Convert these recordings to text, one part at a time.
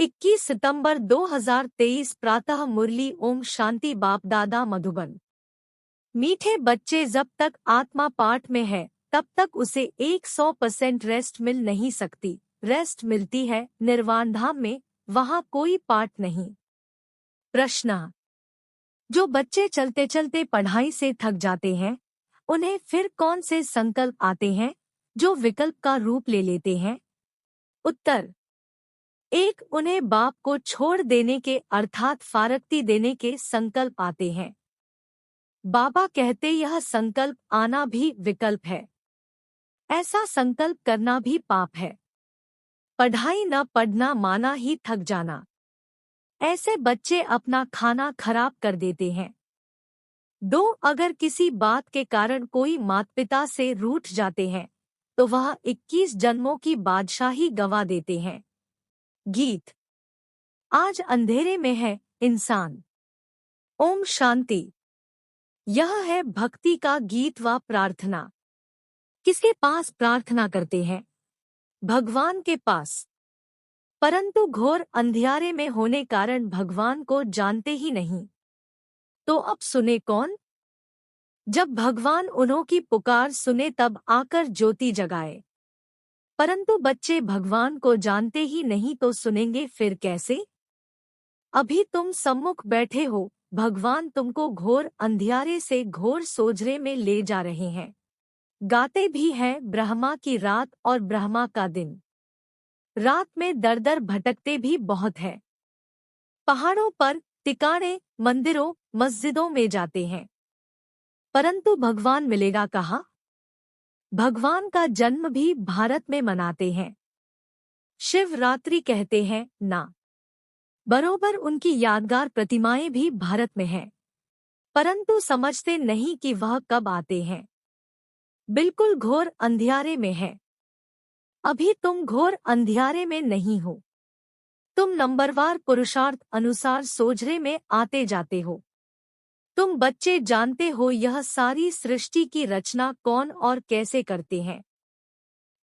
21 सितंबर 2023 प्रातः मुरली ओम शांति बाप दादा मधुबन। मीठे बच्चे जब तक आत्मा पाठ में है तब तक उसे 100% रेस्ट मिल नहीं सकती। रेस्ट मिलती है निर्वाण धाम में, वहाँ कोई पाठ नहीं। प्रश्न: जो बच्चे चलते चलते पढ़ाई से थक जाते हैं, उन्हें फिर कौन से संकल्प आते हैं जो विकल्प का रूप ले लेते हैं? उत्तर: 1. उन्हें बाप को छोड़ देने के अर्थात फारकती देने के संकल्प आते हैं। बाबा कहते यह संकल्प आना भी विकल्प है। ऐसा संकल्प करना भी पाप है। पढ़ाई न पढ़ना माना ही थक जाना। ऐसे बच्चे अपना खाना खराब कर देते हैं। 2. अगर किसी बात के कारण कोई माता पिता से रूठ जाते हैं तो वह 21 जन्मों की बादशाही गवा देते हैं। गीत: आज अंधेरे में है इंसान। ओम शांति। यह है भक्ति का गीत व प्रार्थना। किसके पास प्रार्थना करते हैं? भगवान के पास। परंतु घोर अंधियारे में होने कारण भगवान को जानते ही नहीं। तो अब सुने कौन? जब भगवान उन्हों की पुकार सुने तब आकर ज्योति जगाए। परंतु बच्चे भगवान को जानते ही नहीं तो सुनेंगे फिर कैसे? अभी तुम सम्मुख बैठे हो, भगवान तुमको घोर अंधियारे से घोर सोजरे में ले जा रहे हैं। गाते भी हैं ब्रह्मा की रात और ब्रह्मा का दिन। रात में दर दर भटकते भी बहुत है। पहाड़ों पर, टिकाणे, मंदिरों, मस्जिदों में जाते हैं, परंतु भगवान मिलेगा कहाँ? भगवान का जन्म भी भारत में मनाते हैं। शिवरात्रि कहते हैं ना। बरोबर उनकी यादगार प्रतिमाएं भी भारत में हैं, परंतु समझते नहीं कि वह कब आते हैं। बिल्कुल घोर अंधियारे में है। अभी तुम घोर अंधियारे में नहीं हो। तुम नंबरवार पुरुषार्थ अनुसार सोजरे में आते जाते हो। तुम बच्चे जानते हो यह सारी सृष्टि की रचना कौन और कैसे करते हैं।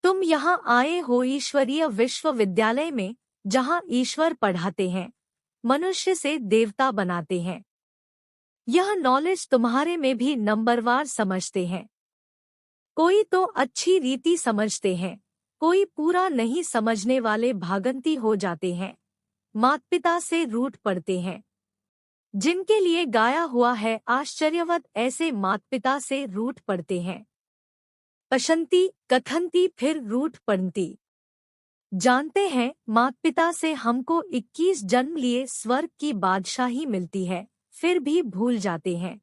तुम यहाँ आए हो ईश्वरीय विश्वविद्यालय में, जहाँ ईश्वर पढ़ाते हैं, मनुष्य से देवता बनाते हैं। यह नॉलेज तुम्हारे में भी नंबरवार समझते हैं। कोई तो अच्छी रीति समझते हैं, कोई पूरा नहीं समझने वाले भागंती हो जाते हैं, माता पिता से रूठ पड़ते हैं। जिनके लिए गाया हुआ है आश्चर्यवत, ऐसे माता पिता से रूठ पड़ते हैं। पशंती कथंती फिर रूठ पड़ती। जानते हैं माता पिता से हमको 21 जन्म लिए स्वर्ग की बादशाही मिलती है, फिर भी भूल जाते हैं।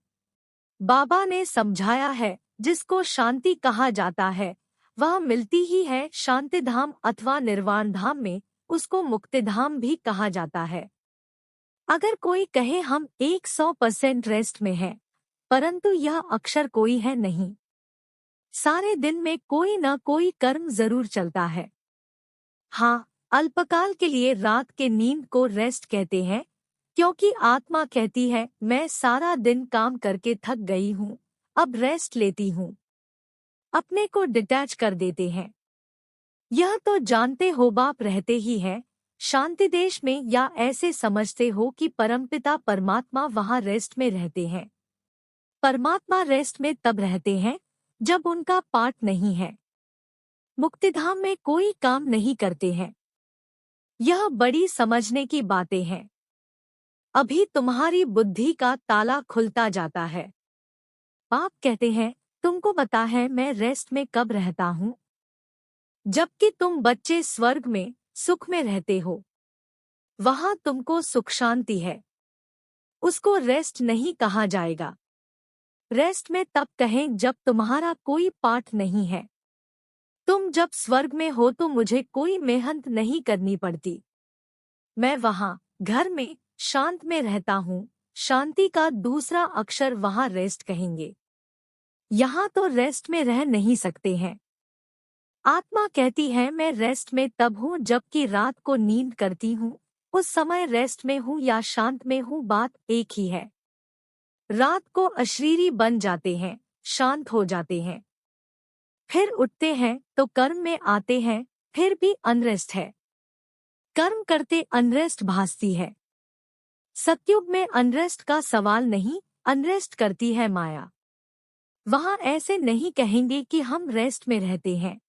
बाबा ने समझाया है जिसको शांति कहा जाता है वह मिलती ही है शांतिधाम अथवा निर्वाण धाम में, उसको मुक्तिधाम भी कहा जाता है। अगर कोई कहे हम 100% रेस्ट में हैं, परंतु यह अक्षर कोई है नहीं। सारे दिन में कोई न कोई कर्म जरूर चलता है। हाँ, अल्पकाल के लिए रात के नींद को रेस्ट कहते हैं, क्योंकि आत्मा कहती है मैं सारा दिन काम करके थक गई हूँ, अब रेस्ट लेती हूँ। अपने को डिटैच कर देते हैं। यह तो जानते हो बाप रहते ही हैं शांति देश में, या ऐसे समझते हो कि परमपिता परमात्मा वहाँ रेस्ट में रहते हैं। परमात्मा रेस्ट में तब रहते हैं जब उनका पाठ नहीं है। मुक्तिधाम में कोई काम नहीं करते हैं। यह बड़ी समझने की बातें हैं। अभी तुम्हारी बुद्धि का ताला खुलता जाता है। बाप कहते हैं तुमको पता है मैं रेस्ट में कब रहता हूँ? जबकि तुम बच्चे स्वर्ग में सुख में रहते हो। वहाँ तुमको सुख शांति है, उसको रेस्ट नहीं कहा जाएगा। रेस्ट में तब कहें जब तुम्हारा कोई पाठ नहीं है। तुम जब स्वर्ग में हो तो मुझे कोई मेहनत नहीं करनी पड़ती। मैं वहाँ घर में शांत में रहता हूँ। शांति का दूसरा अक्षर वहाँ रेस्ट कहेंगे। यहाँ तो रेस्ट में रह नहीं सकते हैं। आत्मा कहती है मैं रेस्ट में तब हूँ जबकि रात को नींद करती हूँ, उस समय रेस्ट में हूँ या शांत में हूँ, बात एक ही है। रात को अशरीरी बन जाते हैं, शांत हो जाते हैं, फिर उठते हैं तो कर्म में आते हैं, फिर भी अनरेस्ट है। कर्म करते अनरेस्ट भासती है। सतयुग में अनरेस्ट का सवाल नहीं, अनरेस्ट करती है माया। वहां ऐसे नहीं कहेंगे कि हम रेस्ट में रहते हैं।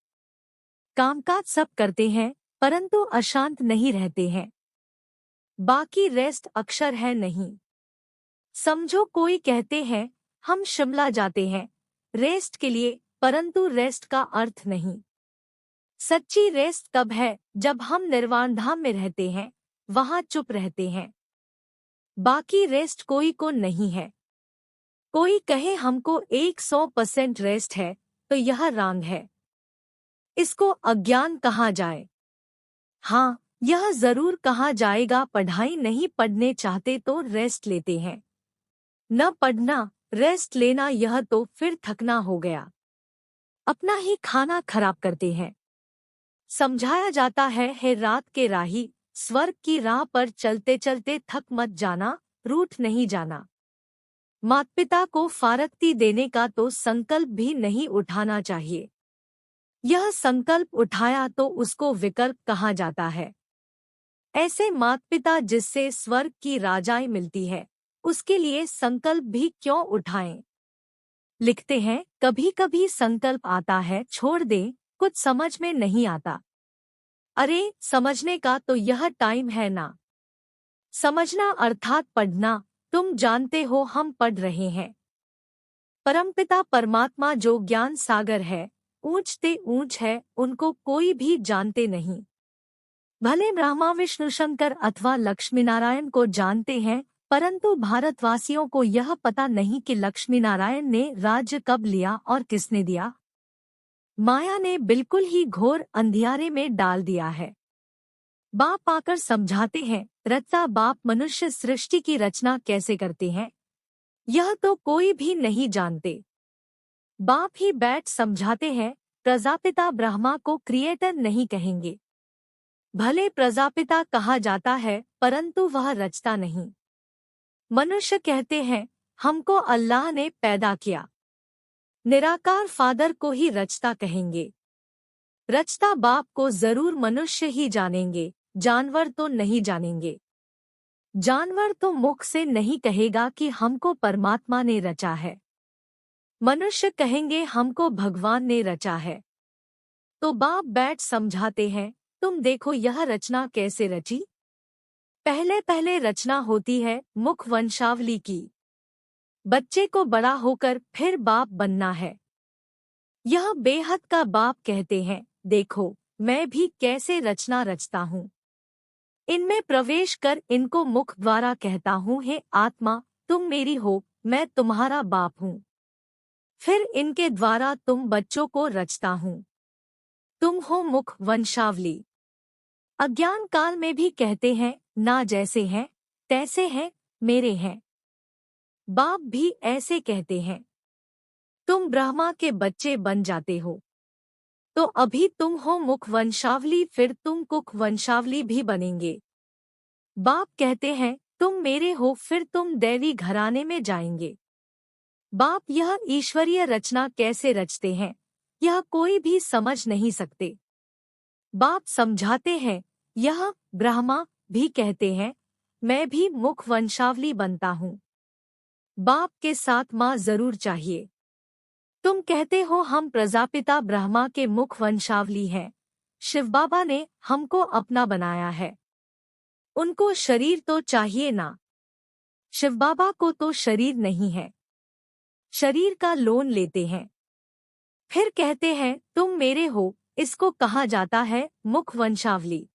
कामकाज सब करते हैं परंतु अशांत नहीं रहते हैं। बाकी रेस्ट अक्षर है नहीं। समझो कोई कहते हैं हम शिमला जाते हैं रेस्ट के लिए, परंतु रेस्ट का अर्थ नहीं। सच्ची रेस्ट तब है जब हम निर्वाण धाम में रहते हैं, वहां चुप रहते हैं। बाकी रेस्ट कोई को नहीं है। कोई कहे हमको 100% रेस्ट है तो यह रॉन्ग है। इसको अज्ञान कहा जाए। हाँ, यह जरूर कहा जाएगा पढ़ाई नहीं पढ़ने चाहते तो रेस्ट लेते हैं। न पढ़ना रेस्ट लेना यह तो फिर थकना हो गया। अपना ही खाना खराब करते हैं। समझाया जाता है रात के राही, स्वर्ग की राह पर चलते चलते थक मत जाना, रूठ नहीं जाना। माता पिता को फारक्ती देने का तो संकल्प भी नहीं उठाना चाहिए। यह संकल्प उठाया तो उसको विकल्प कहा जाता है। ऐसे माता पिता जिससे स्वर्ग की राजाएं मिलती है, उसके लिए संकल्प भी क्यों उठाएं। लिखते हैं कभी कभी संकल्प आता है छोड़ दें, कुछ समझ में नहीं आता। अरे समझने का तो यह टाइम है ना। समझना अर्थात पढ़ना। तुम जानते हो हम पढ़ रहे हैं। परमपिता परमात्मा जो ज्ञान सागर है, ऊंचते ऊंच है, उनको कोई भी जानते नहीं। भले ब्रह्मा विष्णु शंकर अथवा लक्ष्मी नारायण को जानते हैं, परंतु भारतवासियों को यह पता नहीं कि लक्ष्मी नारायण ने राज्य कब लिया और किसने दिया। माया ने बिल्कुल ही घोर अंधियारे में डाल दिया है। बाप आकर समझाते हैं, रचा बाप मनुष्य सृष्टि की रचना कैसे करते हैं, यह तो कोई भी नहीं जानते। बाप ही बैठ समझाते हैं, प्रजापिता ब्रह्मा को क्रिएटर नहीं कहेंगे। भले प्रजापिता कहा जाता है परंतु वह रचता नहीं। मनुष्य कहते हैं हमको अल्लाह ने पैदा किया। निराकार फादर को ही रचता कहेंगे। रचता बाप को जरूर मनुष्य ही जानेंगे, जानवर तो नहीं जानेंगे। जानवर तो मुख से नहीं कहेगा कि हमको परमात्मा ने रचा है। मनुष्य कहेंगे हमको भगवान ने रचा है। तो बाप बैठ समझाते हैं, तुम देखो यह रचना कैसे रची। पहले पहले रचना होती है मुख वंशावली की। बच्चे को बड़ा होकर फिर बाप बनना है। यह बेहद का बाप कहते हैं, देखो मैं भी कैसे रचना रचता हूँ। इनमें प्रवेश कर इनको मुख द्वारा कहता हूँ, हे आत्मा तुम मेरी हो, मैं तुम्हारा बाप हूँ। फिर इनके द्वारा तुम बच्चों को रचता हूँ। तुम हो मुख वंशावली। अज्ञान काल में भी कहते हैं ना जैसे हैं तैसे हैं, मेरे हैं। बाप भी ऐसे कहते हैं। तुम ब्रह्मा के बच्चे बन जाते हो तो अभी तुम हो मुख वंशावली, फिर तुम कुख वंशावली भी बनेंगे। बाप कहते हैं तुम मेरे हो, फिर तुम दैवी घराने में जाएंगे। बाप यह ईश्वरीय रचना कैसे रचते हैं, यह कोई भी समझ नहीं सकते। बाप समझाते हैं, यह ब्रह्मा भी कहते हैं मैं भी मुख वंशावली बनता हूँ। बाप के साथ माँ जरूर चाहिए। तुम कहते हो हम प्रजापिता ब्रह्मा के मुख वंशावली हैं। शिव बाबा ने हमको अपना बनाया है। उनको शरीर तो चाहिए ना। शिव बाबा को तो शरीर नहीं है, शरीर का लोन लेते हैं। फिर कहते हैं तुम मेरे हो, इसको कहा जाता है मुख वंशावली।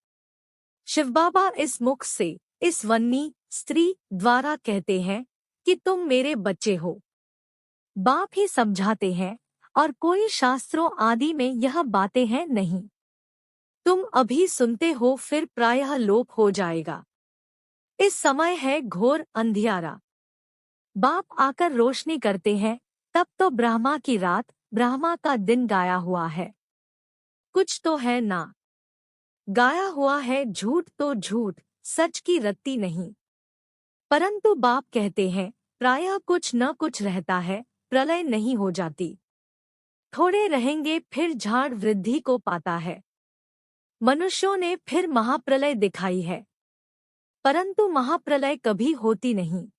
शिव बाबा इस मुख से, इस वन्नी स्त्री द्वारा कहते हैं कि तुम मेरे बच्चे हो। बाप ही समझाते हैं और कोई शास्त्रों आदि में यह बातें हैं नहीं। तुम अभी सुनते हो फिर प्रायः लोप हो जाएगा। इस समय है घोर अंधियारा। बाप आकर रोशनी करते हैं, तब तो ब्रह्मा की रात, ब्रह्मा का दिन गाया हुआ है। कुछ तो है ना। गाया हुआ है झूठ तो झूठ, सच की रत्ती नहीं। परंतु बाप कहते हैं प्रायः कुछ न कुछ रहता है, प्रलय नहीं हो जाती। थोड़े रहेंगे फिर झाड़ वृद्धि को पाता है। मनुष्यों ने फिर महाप्रलय दिखाई है, परंतु महाप्रलय कभी होती नहीं।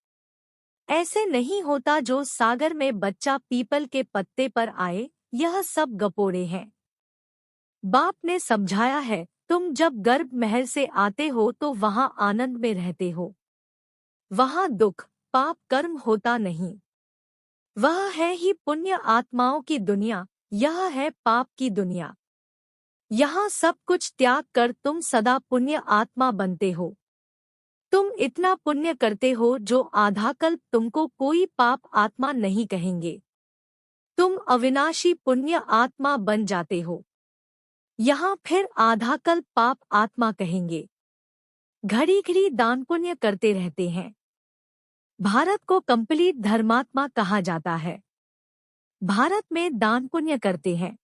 ऐसे नहीं होता जो सागर में बच्चा पीपल के पत्ते पर आए, यह सब गपोड़े हैं। बाप ने समझाया है, तुम जब गर्भ महल से आते हो तो वहाँ आनंद में रहते हो। वहाँ दुख पाप कर्म होता नहीं। वह है ही पुण्य आत्माओं की दुनिया, यह है पाप की दुनिया। यहाँ सब कुछ त्याग कर तुम सदा पुण्य आत्मा बनते हो। तुम इतना पुण्य करते हो जो आधा कल्प तुमको कोई पाप आत्मा नहीं कहेंगे। तुम अविनाशी पुण्य आत्मा बन जाते हो। यहाँ फिर आधा कल्प पाप आत्मा कहेंगे। घड़ी घड़ी दान पुण्य करते रहते हैं। भारत को कंप्लीट धर्मात्मा कहा जाता है। भारत में दान पुण्य करते हैं।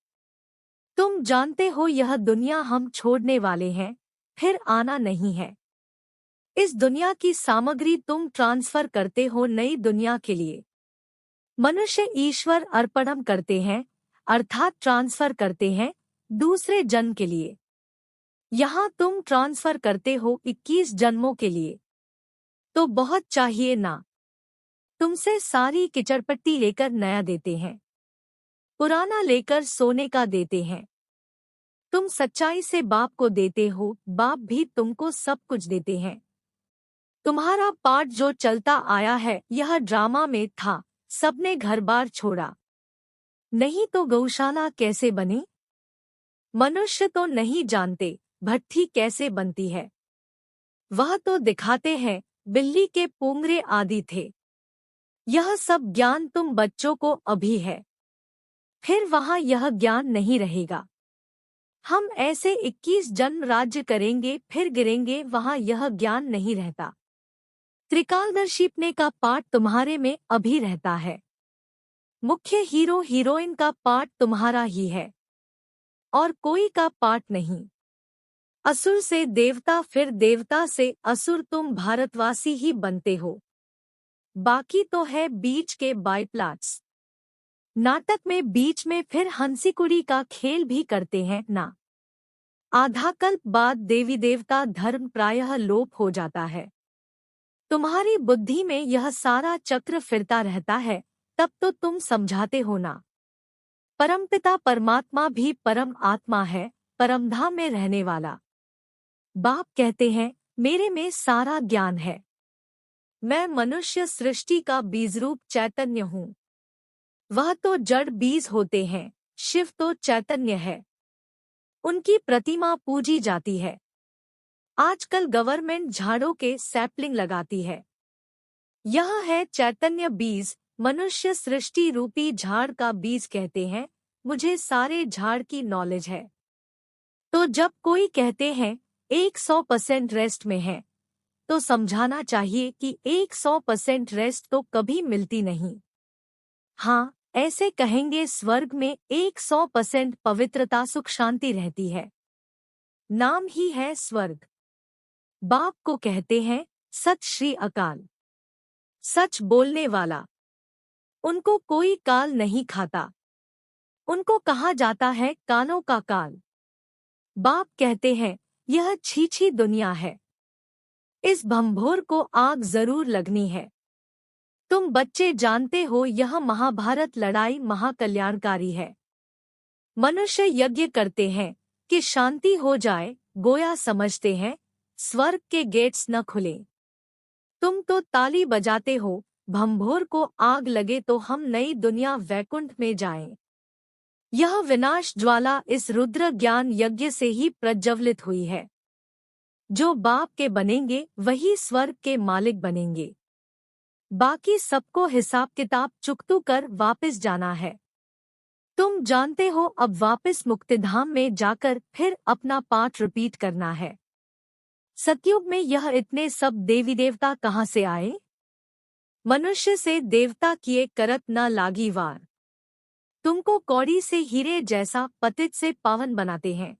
तुम जानते हो यह दुनिया हम छोड़ने वाले हैं, फिर आना नहीं है। इस दुनिया की सामग्री तुम ट्रांसफर करते हो नई दुनिया के लिए। मनुष्य ईश्वर अर्पणम करते हैं, अर्थात ट्रांसफर करते हैं दूसरे जन्म के लिए। यहाँ तुम ट्रांसफर करते हो 21 जन्मों के लिए। तो बहुत चाहिए ना। तुमसे सारी किचड़पट्टी लेकर नया देते हैं, पुराना लेकर सोने का देते हैं। तुम सच्चाई से बाप को देते हो, बाप भी तुमको सब कुछ देते हैं। तुम्हारा पार्ट जो चलता आया है यह ड्रामा में था, सबने घर बार छोड़ा। नहीं तो गौशाला कैसे बनी? मनुष्य तो नहीं जानते भट्ठी कैसे बनती है। वह तो दिखाते हैं बिल्ली के पूंगरे आदि थे। यह सब ज्ञान तुम बच्चों को अभी है, फिर वहाँ यह ज्ञान नहीं रहेगा। हम ऐसे 21 जन्म राज्य करेंगे फिर गिरेंगे, वहाँ यह ज्ञान नहीं रहता। त्रिकालदर्शीपने का पाठ तुम्हारे में अभी रहता है। मुख्य हीरो हीरोइन का पाठ तुम्हारा ही है और कोई का पाठ नहीं। असुर से देवता फिर देवता से असुर, तुम भारतवासी ही बनते हो। बाकी तो है बीच के बाइप्लाट्स। नाटक में बीच में फिर हंसी-कुड़ी का खेल भी करते हैं ना। आधा कल्प बाद देवी देवता धर्म प्रायः लोप हो जाता है। तुम्हारी बुद्धि में यह सारा चक्र फिरता रहता है, तब तो तुम समझाते हो ना। परमपिता परमात्मा भी परम आत्मा है, परमधाम में रहने वाला। बाप कहते हैं मेरे में सारा ज्ञान है। मैं मनुष्य सृष्टि का बीजरूप चैतन्य हूँ। वह तो जड़ बीज होते हैं, शिव तो चैतन्य है। उनकी प्रतिमा पूजी जाती है। आजकल गवर्नमेंट झाड़ों के सैपलिंग लगाती है। यह है चैतन्य बीज, मनुष्य सृष्टि रूपी झाड़ का बीज कहते हैं। मुझे सारे झाड़ की नॉलेज है। तो जब कोई कहते हैं 100% रेस्ट में है, तो समझाना चाहिए कि 100% रेस्ट तो कभी मिलती नहीं। हाँ, ऐसे कहेंगे स्वर्ग में 100% पवित्रता सुख शांति रहती है। नाम ही है स्वर्ग। बाप को कहते हैं सत श्री अकाल, सच बोलने वाला। उनको कोई काल नहीं खाता। उनको कहा जाता है कालों का काल। बाप कहते हैं यह छीछी दुनिया है। इस भंभोर को आग जरूर लगनी है। तुम बच्चे जानते हो यह महाभारत लड़ाई महाकल्याणकारी है। मनुष्य यज्ञ करते हैं कि शांति हो जाए, गोया समझते हैं स्वर्ग के गेट्स न खुले। तुम तो ताली बजाते हो भंभोर को आग लगे तो हम नई दुनिया वैकुंठ में जाएं। यह विनाश ज्वाला इस रुद्र ज्ञान यज्ञ से ही प्रज्वलित हुई है। जो बाप के बनेंगे वही स्वर्ग के मालिक बनेंगे। बाकी सबको हिसाब किताब चुकतू कर वापस जाना है। तुम जानते हो अब वापस मुक्तिधाम में जाकर फिर अपना पाठ रिपीट करना है। सतयुग में यह इतने सब देवी देवता कहाँ से आए? मनुष्य से देवता किए करत न लागी वार। तुमको कौड़ी से हीरे जैसा पतित से पावन बनाते हैं।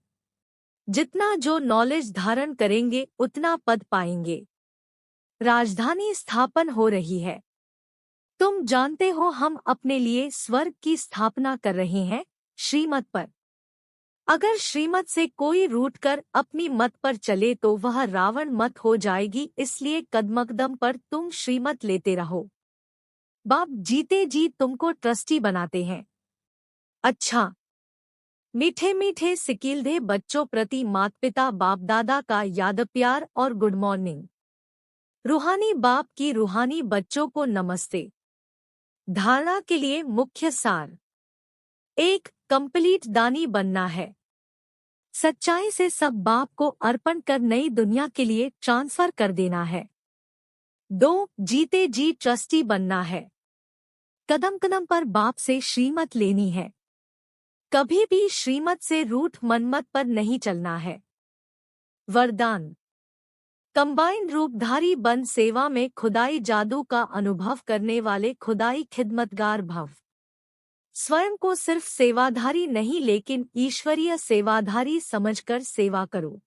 जितना जो नॉलेज धारण करेंगे उतना पद पाएंगे। राजधानी स्थापन हो रही है। तुम जानते हो हम अपने लिए स्वर्ग की स्थापना कर रहे हैं श्रीमत पर। अगर श्रीमत से कोई रूठकर अपनी मत पर चले तो वह रावण मत हो जाएगी, इसलिए कदमकदम पर तुम श्रीमत लेते रहो। बाप जीते जी तुमको ट्रस्टी बनाते हैं। अच्छा। मीठे मीठे सिकीलधे बच्चों प्रति माता पिता बाप दादा का याद प्यार और गुड मॉर्निंग। रूहानी बाप की रूहानी बच्चों को नमस्ते। धारणा के लिए मुख्य सार। 1. कंप्लीट दानी बनना है। सच्चाई से सब बाप को अर्पण कर नई दुनिया के लिए ट्रांसफर कर देना है। 2. जीते जी ट्रस्टी बनना है। कदम कदम पर बाप से श्रीमत लेनी है। कभी भी श्रीमत से रूठ मनमत पर नहीं चलना है। वरदान। कंबाइंड रूपधारी बन सेवा में खुदाई जादू का अनुभव करने वाले खुदाई खिदमतगार भव। स्वयं को सिर्फ सेवाधारी नहीं लेकिन ईश्वरीय सेवाधारी समझकर सेवा करो।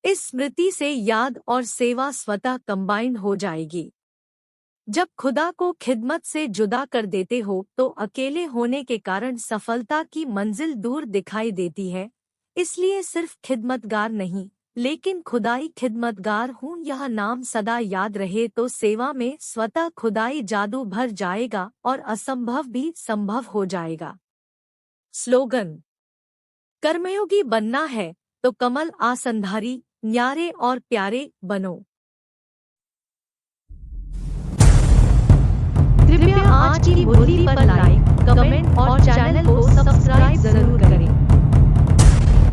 इस स्मृति से याद और सेवा स्वतः कंबाइंड हो जाएगी। जब खुदा को खिदमत से जुदा कर देते हो तो अकेले होने के कारण सफलता की मंजिल दूर दिखाई देती है। इसलिए सिर्फ खिदमतगार नहीं लेकिन खुदाई खिदमतगार हूँ यह नाम सदा याद रहे तो सेवा में स्वतः खुदाई जादू भर जाएगा और असंभव भी संभव हो जाएगा। स्लोगन। कर्मयोगी बनना है तो कमल आसनधारी न्यारे और प्यारे बनो। कृपया आज की मुरली पर लाइक, कमेंट और चैनल को सब्सक्राइब जरूर करें।